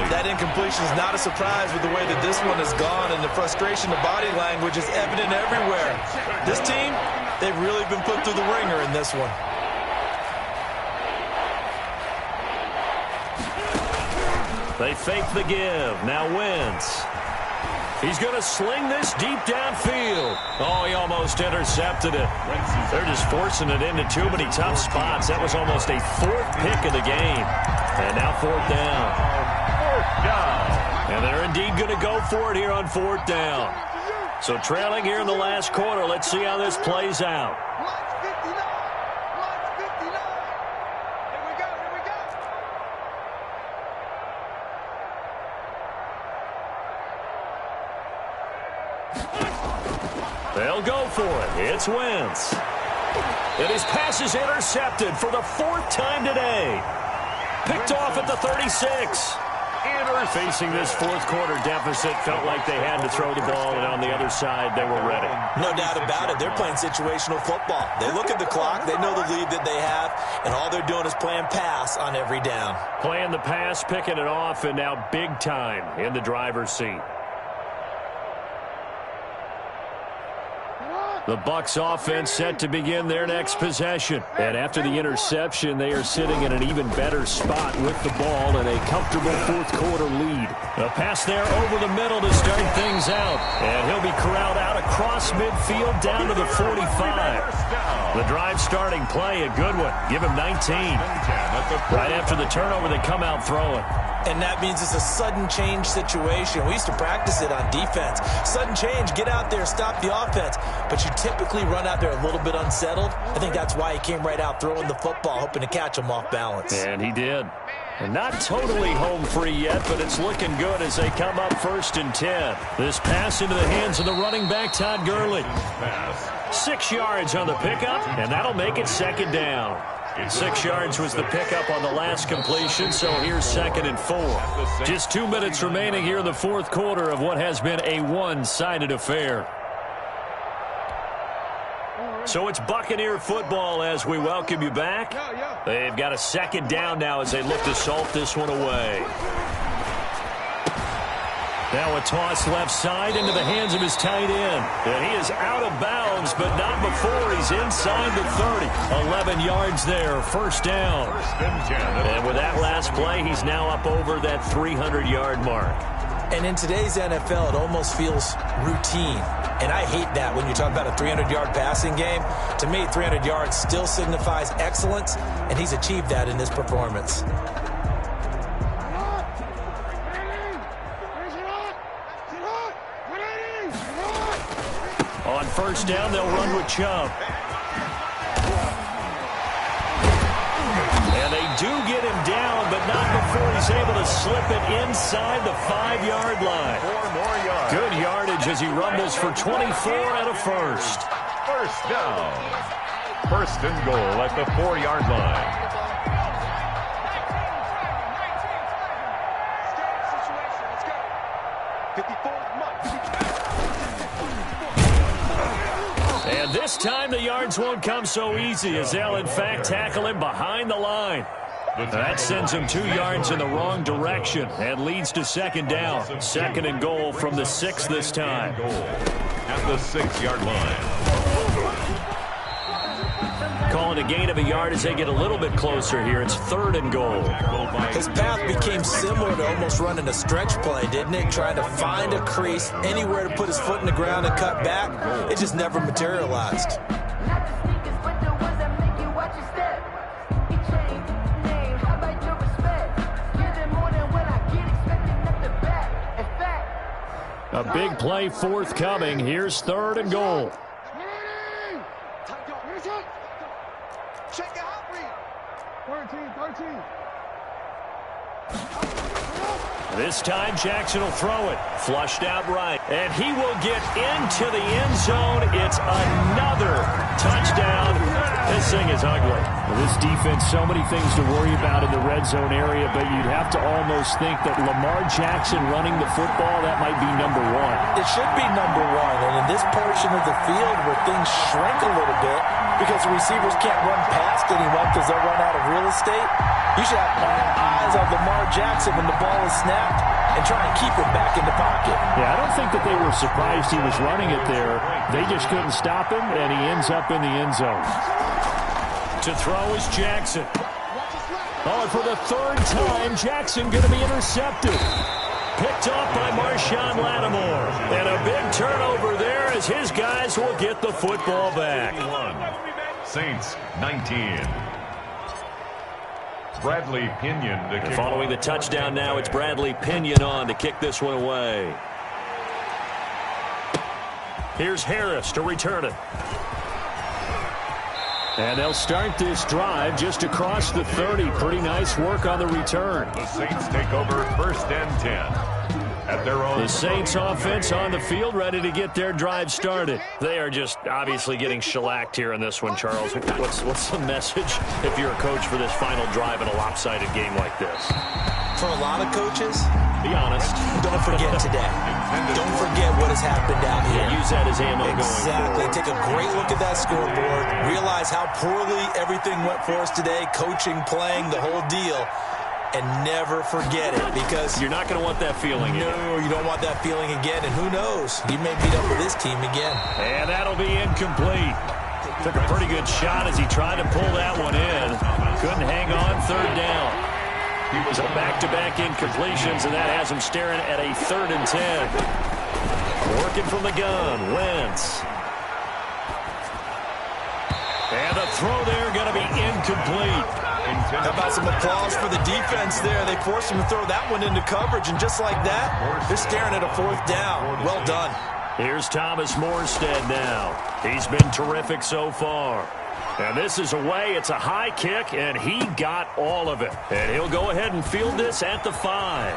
That incompletion is not a surprise with the way that this one has gone, and the frustration, the body language is evident everywhere. This team, they've really been put through the ringer in this one. They fake the give. Now Wentz. He's going to sling this deep downfield. Oh, he almost intercepted it. They're just forcing it into too many tough spots. That was almost a 4th pick of the game. And now 4th down. 4th down. And they're indeed going to go for it here on 4th down. So trailing here in the last quarter. Let's see how this plays out. They'll go for it. It's Wentz. And his pass is intercepted for the 4th time today. Picked off at the 36. Facing this 4th quarter deficit, felt like they had to throw the ball, and on the other side, they were ready. No doubt about it. They're playing situational football. They look at the clock, they know the lead that they have, and all they're doing is playing pass on every down. Playing the pass, picking it off, and now big time in the driver's seat. The Bucs offense set to begin their next possession. And after the interception, they are sitting in an even better spot with the ball and a comfortable 4th quarter lead. A pass there over the middle to start things out. And he'll be corralled out across midfield down to the 45. The drive starting play, a good one. Give him 19. Right after the turnover, they come out throwing. And that means it's a sudden change situation. We used to practice it on defense. Sudden change, get out there, stop the offense. But you typically run out there a little bit unsettled. I think that's why he came right out throwing the football, hoping to catch him off balance. And he did. And not totally home free yet, but it's looking good as they come up 1st and 10. This pass into the hands of the running back, Todd Gurley. 6 yards on the pickup, and that'll make it 2nd down. 6 yards was the pickup on the last completion, so here's 2nd and 4. Just 2 minutes remaining here in the 4th quarter of what has been a one-sided affair. So it's Buccaneer football as we welcome you back. They've got a 2nd down now as they look to salt this one away. Now a toss left side into the hands of his tight end. And he is out of bounds, but not before he's inside the 30. 11 yards there, 1st down. And with that last play, he's now up over that 300-yard mark. And in today's NFL, it almost feels routine. And I hate that when you talk about a 300-yard passing game. To me, 300 yards still signifies excellence, and he's achieved that in this performance. On 1st down, they'll run with Chubb. And they do get him down, but not before he's able to slip it inside the 5-yard line. 4 more yards. Good yardage as he rumbles for 24 and a 1st. 1st down. 1st and goal at the 4-yard line. And this time the yards won't come so easy as they'll in fact tackle him behind the line. That sends him 2 yards in the wrong direction and leads to 2nd down. 2nd and goal from the 6 this time. At the 6-yard line. Calling a gain of a yard as they get a little bit closer here. It's 3rd and goal. His path became similar to almost running a stretch play, didn't it? Trying to find a crease, anywhere to put his foot in the ground and cut back. It just never materialized. A big play forthcoming. Here's 3rd and goal. This time Jackson will throw it. Flushed out right. And he will get into the end zone. It's another touchdown. This thing is ugly. Well, this defense, so many things to worry about in the red zone area, but you'd have to almost think that Lamar Jackson running the football, that might be number 1. It should be number 1. And in this portion of the field where things shrink a little bit because the receivers can't run past anyone because they'll run out of real estate, you should have eyes on Lamar Jackson when the ball is snapped and try and keep it back in the pocket. Yeah, I don't think that they were surprised he was running it there. They just couldn't stop him, and he ends up in the end zone. To throw is Jackson. Oh, and for the 3rd time, Jackson going to be intercepted. Picked off by Marshawn Lattimore. And a big turnover there as his guys will get the football back. Saints 19. Bradley Pinion to kick. Following the touchdown now, it's Bradley Pinion on to kick this one away. Here's Harris to return it. And they'll start this drive just across the 30. Pretty nice work on the return. The Saints take over 1st and 10. at their own. The Saints offense on the field, ready to get their drive started. They are just obviously getting shellacked here in this one, Charles. What's the message if you're a coach for this final drive in a lopsided game like this? For a lot of coaches, be honest. Don't forget today. Don't forget what has happened out here. Yeah, use that as ammo going Exactly. forward. Take a great look at that scoreboard. Realize how poorly everything went for us today. Coaching, playing, the whole deal. And never forget it, because you're not going to want that feeling again. No, you don't want that feeling again. And who knows? You may beat up with this team again. And that'll be incomplete. Took a pretty good shot as he tried to pull that one in. Couldn't hang on, third down. So back-to-back incompletions, and that has him staring at a 3rd and 10. Working from the gun, Wentz. And the throw there going to be incomplete. How about some applause for the defense there? They forced him to throw that one into coverage, and just like that, they're staring at a 4th down. Well done. Here's Thomas Morstead now. He's been terrific so far. And this is away. It's a high kick, and he got all of it. And he'll go ahead and field this at the 5.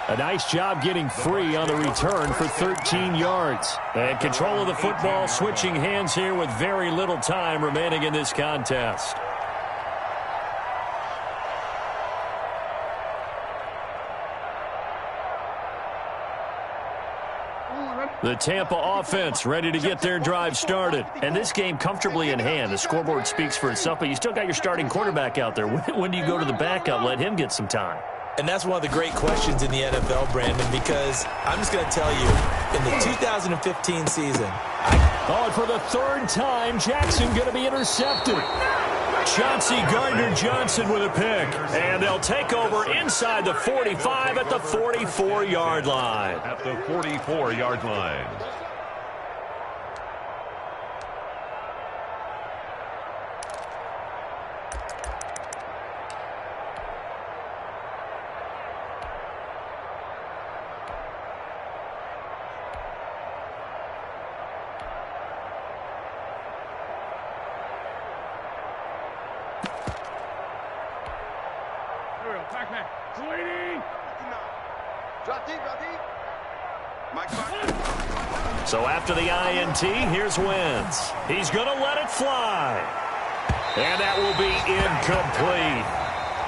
A nice job getting free on the return for 13 yards. And control of the football switching hands here with very little time remaining in this contest. The Tampa offense ready to get their drive started. And this game comfortably in hand. The scoreboard speaks for itself, but you still got your starting quarterback out there. When do you go to the backup? Let him get some time. And that's one of the great questions in the NFL, Brandon, because I'm just going to tell you, in the 2015 season, and for the 3rd time, Jackson going to be intercepted. Chauncey Gardner-Johnson with a pick. And they'll take over inside the 45 at the 44-yard line. At the 44-yard line. So after the INT, here's Wentz. He's going to let it fly. And that will be incomplete.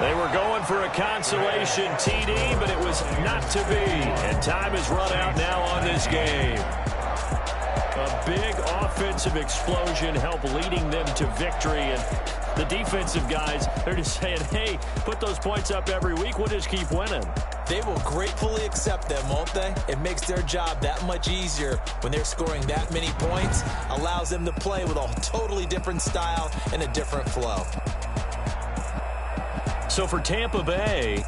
They were going for a consolation TD, but it was not to be. And time is run out now on this game. A big offensive explosion helped leading them to victory. And the defensive guys, they're just saying, hey, put those points up every week. We'll just keep winning. They will gratefully accept them, won't they? It makes their job that much easier when they're scoring that many points. Allows them to play with a totally different style and a different flow. So for Tampa Bay,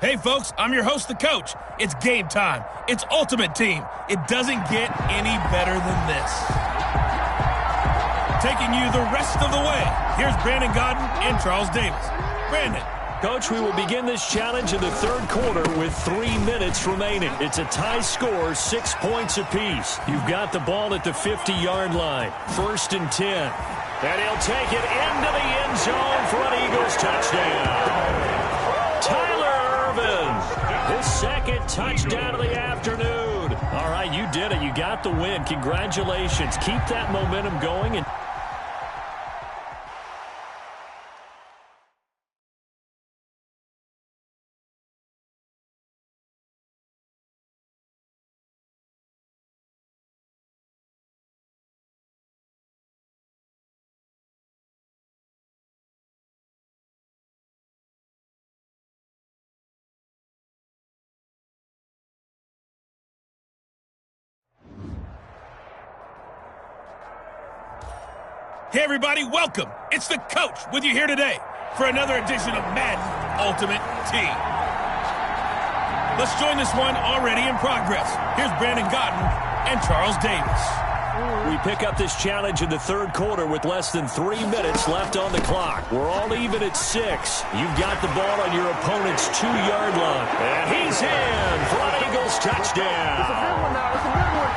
Hey, folks, I'm your host, the coach. It's game time. It's Ultimate Team. It doesn't get any better than this. Taking you the rest of the way, here's Brandon Godden and Charles Davis. Brandon. Coach, we will begin this challenge in the third quarter with 3 minutes remaining. It's a tie score, 6 points apiece. You've got the ball at the 50-yard line. 1st and 10. And he'll take it into the end zone for an Eagles touchdown. Tyler Irvin, his second touchdown of the afternoon. All right, you did it. You got the win. Congratulations. Keep that momentum going. And Hey, everybody, welcome. It's the coach with you here today for another edition of Madden Ultimate Team. Let's join this one already in progress. Here's Brandon Godden and Charles Davis. we pick up this challenge in the third quarter with less than 3 minutes left on the clock. We're all even at 6. You've got the ball on your opponent's 2-yard line. And he's in for an Eagles touchdown.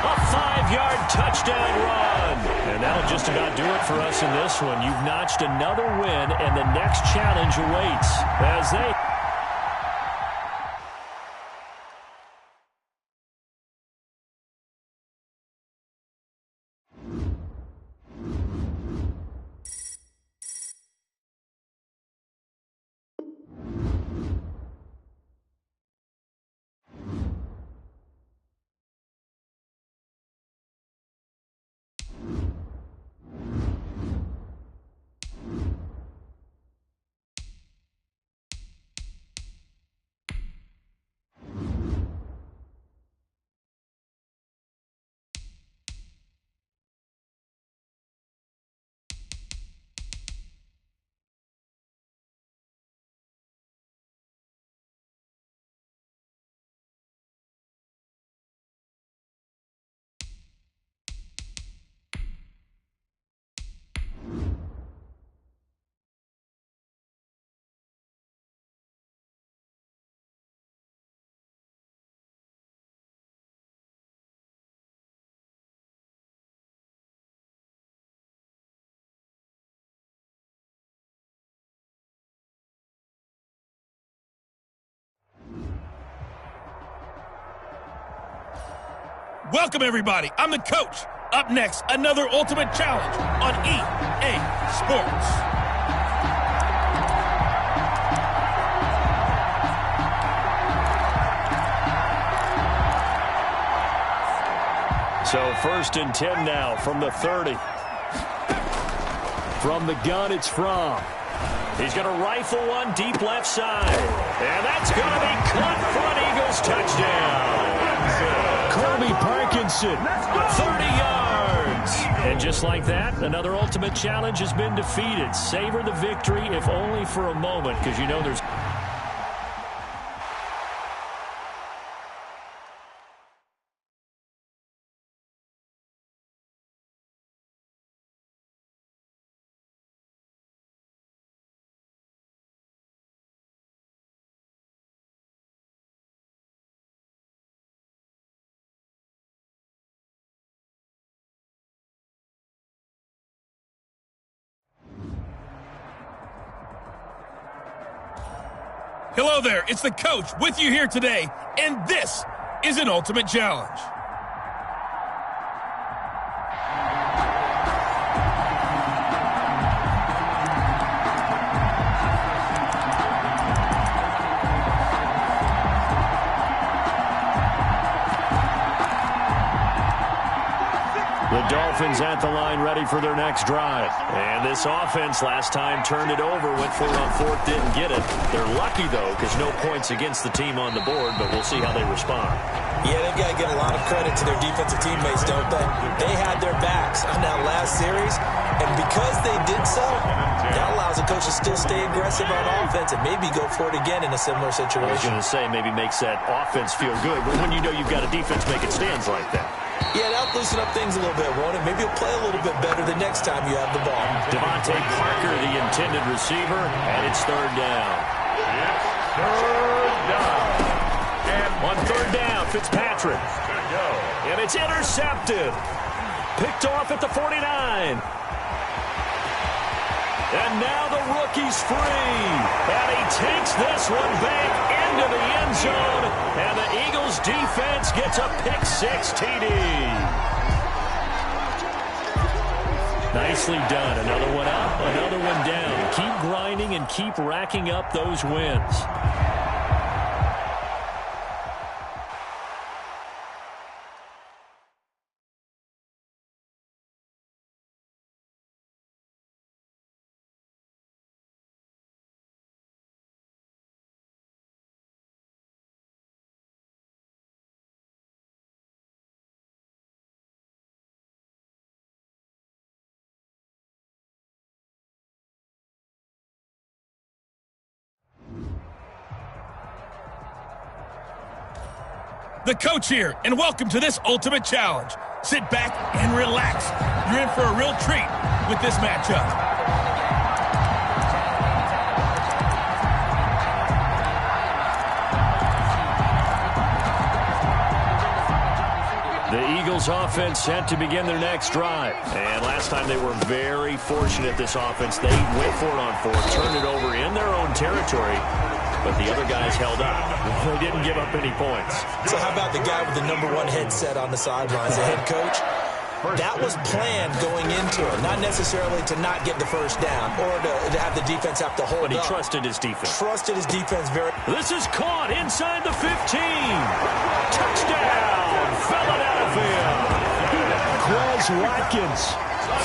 A 5-yard touchdown run. And that'll just about do it for us in this one. You've notched another win, and the next challenge awaits as they... Welcome, everybody. I'm the coach. Up next, another Ultimate Challenge on EA Sports. So 1st and 10 now from the 30. From the gun, it's Fromm. He's going to rifle one deep left side. And that's going to be caught for an Eagles touchdown. Colby Parkinson, 30 yards. And just like that, another Ultimate Challenge has been defeated. Savor the victory, if only for a moment, because you know there's... Hello there, it's the coach with you here today, and this is an Ultimate Challenge. The Dolphins at the line ready for their next drive. And this offense last time turned it over, went for it on 4th, didn't get it. They're lucky, though, because no points against the team on the board, but we'll see how they respond. Yeah, they've got to give a lot of credit to their defensive teammates, don't they? They had their backs on that last series, And because they did so, that allows the coach to still stay aggressive on offense and maybe go for it again in a similar situation. I was going to say maybe makes that offense feel good, but when you know you've got a defense making stands like that. Yeah, that'll loosen up things a little bit, won't it? Maybe you'll play a little bit better the next time you have the ball. Devontae Parker, the intended receiver, and it's third down. It's third down. And on third down, Fitzpatrick. And it's intercepted. Picked off at the 49. And now the rookie's free. And he takes this one back into the end zone. And the Eagles defense gets a pick-6 TD. Nicely done. Another one up, another one down. Keep grinding and keep racking up those wins. The coach here, and welcome to this ultimate challenge. Sit back and relax. You're in for a real treat with this matchup. The Eagles offense set to begin their next drive. And last time they were very fortunate, this offense. They went for it on fourth, turned it over in their own territory, but the other guys held up. They didn't give up any points. So how about the guy with the #1 headset on the sidelines, the head coach? That was planned going into it, not necessarily to not get the first down or to have the defense have to hold up. But he trusted his defense. Trusted his defense very. This is caught inside the 15. Touchdown, Philadelphia. Quez Watkins,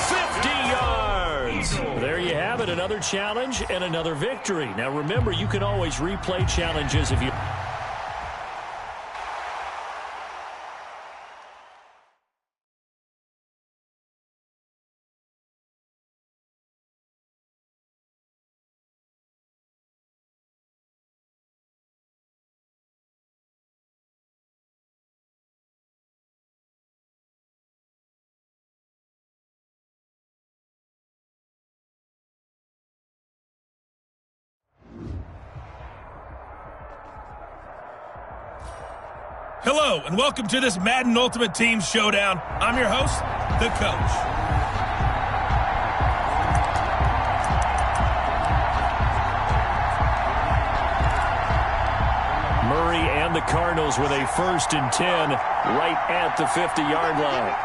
50 yards. There you have it, another challenge and another victory. Now remember, you can always replay challenges if you... Hello, and welcome to this Madden Ultimate Team Showdown. I'm your host, the coach. Murray and the Cardinals with a 1st and 10 right at the 50-yard line.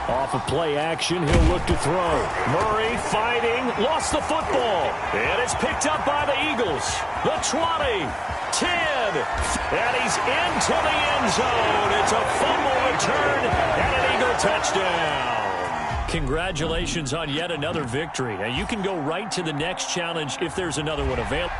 Off of play action, he'll look to throw. Murray fighting, lost the football. And it's picked up by the Eagles. The 20, 10, and he's into the end zone. It's a fumble return and an Eagle touchdown. Congratulations on yet another victory. Now you can go right to the next challenge if there's another one available.